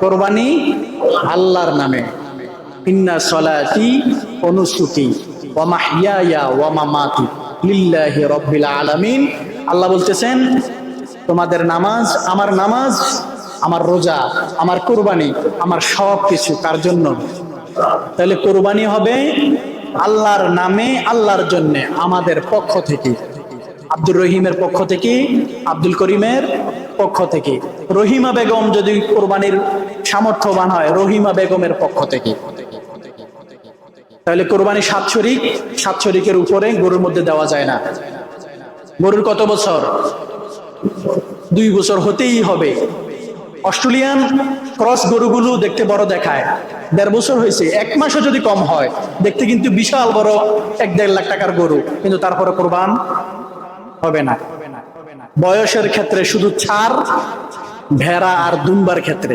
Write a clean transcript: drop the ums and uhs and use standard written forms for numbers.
কোরবানি আল্লাহর নামে। ইন্না সলাতি ওয়া নুসুকি ওয়া মাহইয়ায়া ওয়া মামাতি লিল্লাহি রাব্বিল আলামিন। আল্লাহ বলতেছেন তোমাদের নামাজ, আমার রোজা, আমার কোরবানি, আমার সব কিছু কার জন্য? তাহলে কোরবানি হবে আল্লাহর নামে, আল্লাহর জন্য, আমাদের পক্ষ থেকে, আব্দুর রহিমের পক্ষ থেকে, আব্দুল করিমের পক্ষ থেকে। রহিমা বেগম যদি কোরবানির সামর্থ্যবান হয়, রহিমা বেগমের পক্ষ থেকে। তাহলে কোরবানি 7 শরিক, 7 শরিকের উপরে গরুর মধ্যে দেওয়া যায় না। গরুর কত বছর? 2 বছর হতেই হবে। অস্ট্রেলিয়ান ক্রস গরুগুলো দেখতে বড় দেখায়, 1.5 বছর হয়েছে, 1 মাসও যদি কম হয়, দেখতে কিন্তু বিশাল বড় 1-1.5 লাখ টাকার গরু, কিন্তু তারপরে কোরবান হবে না। বয়সের ক্ষেত্রে শুধু ছাড়, ভেড়া আর দুম্বার ক্ষেত্রে